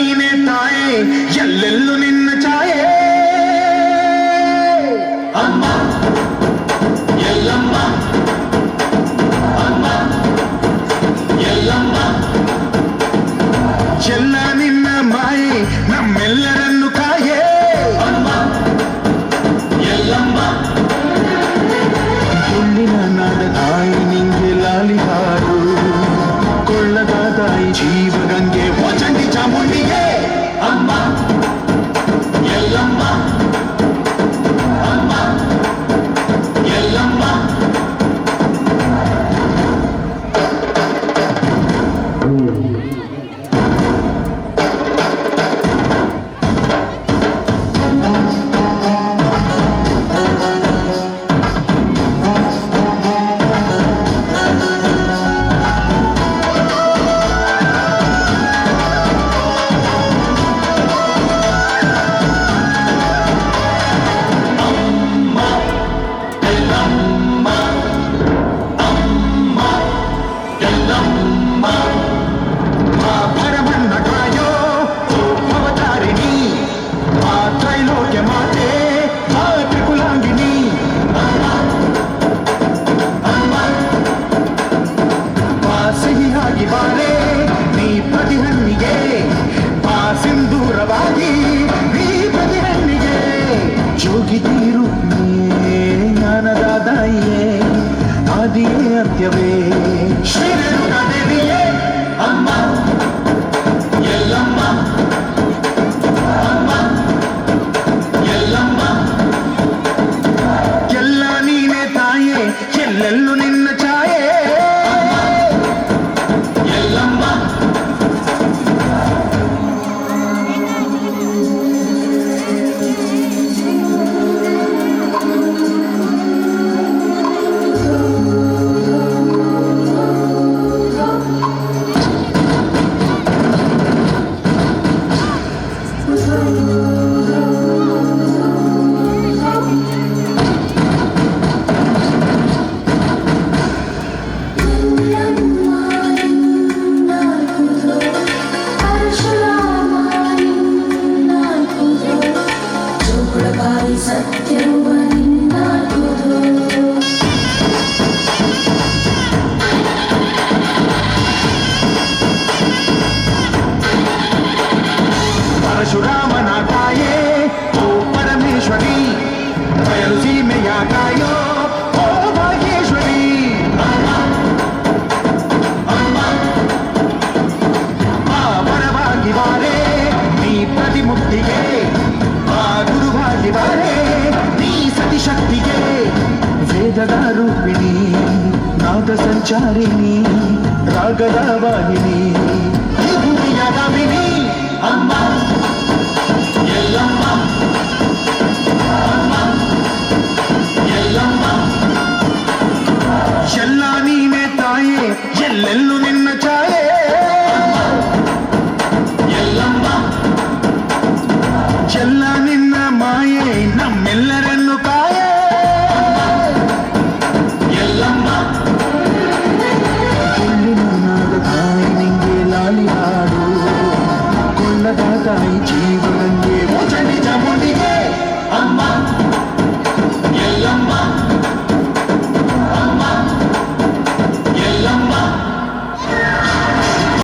ನೀನೆ ತಾಯೇ ಎಲ್ಲೆಲ್ಲೂ ನಿನ್ನ ಛಾಯೆ ಅಮ್ಮ ಎಲ್ಲಮ್ಮ ಅಮ್ಮ ಎಲ್ಲಮ್ಮ ಎಲ್ಲ ನಿನ್ನ ಮಾಯೆ ನಮ್ಮೆಲ್ಲರನ್ನು ಕಾಯೇ ಅಮ್ಮ ಎಲ್ಲಮ್ಮ ಹುಲ್ಲಿನ ನಾದ ತಾಯಿ ನಿಂಗೆ ಲಾಲಿ ಹಾಡು ಕೊಳ್ಳದ ತಾಯಿ ಜೀವಗಂಗೆ ಚಂಡಿ ಚಾಮುಂಡಿಗೆ ಅಮ್ಮ ಎಲ್ಲಮ್ಮ ಅಮ್ಮ ಎಲ್ಲಮ್ಮ ಜೋಗಿತೀರು ಜ್ಞಾನದಾದಾಯಿಯೇ ಆದಿಯೇ ಅಂತ್ಯವೇ ಶ್ರೀರೇಣುಕಾದೇವಿಯೇ ಅಮ್ಮ ಎಲ್ಲಮ್ಮ ಅಮ್ಮ ಎಲ್ಲಮ್ಮ ಎಲ್ಲ ನೀನೇ ತಾಯೇ ಎಲ್ಲೆಲ್ಲೂ ನಿನ್ನ ಛಾಯೆ ಎಲ್ಲಮ್ಮ ಪರಶುರಾಮನ ತಾಯೇ ಓ ಪರಮೇಶ್ವರಿ ಬಯಲು ಸೀಮೆಯ ತಾಯೋ ಓ ಭಾಗ್ಯೇಶ್ವರಿ ಪರವಾಗಿ ಬಾರೆ ನೀ ಪ್ರತಿಮುಕ್ತಿಗೆ ಆ ಗುರುವಾಗಿ ಬಾರೆ ನೀ ಸತಿಶಕ್ತಿಗೆ ವೇದದ ರೂಪಿಣಿ ನಾದ ಸಂಚಾರಿಣಿ ರಾಗದ ವಾಹಿನಿ ಈ ಭೂಮಿಯ ಗಾಮಿನಿ ಅಮ್ಮ ಎಲ್ಲಮ್ಮ ಅಮ್ಮ ಎಲ್ಲಮ್ಮ ಎಲ್ಲ ನೀನೇ ತಾಯೇ ಎಲ್ಲೆಲ್ಲೂ ನಿನ್ನ ಛಾಯೆ ಎಲ್ಲಮ್ಮ ಎಲ್ಲ ನಿನ್ನ ಮಾಯೆ ನಮ್ಮೆಲ್ಲರನ್ನು ಕಾಯೆ ಎಲ್ಲಮ್ಮ ಹುಲ್ಲಿನ ನಾದ ತಾಯಿ ನಿಂಗೆ ಲಾಲಿ ಹಾಡು ಕೊಳ್ಳದ ತಾಯಿ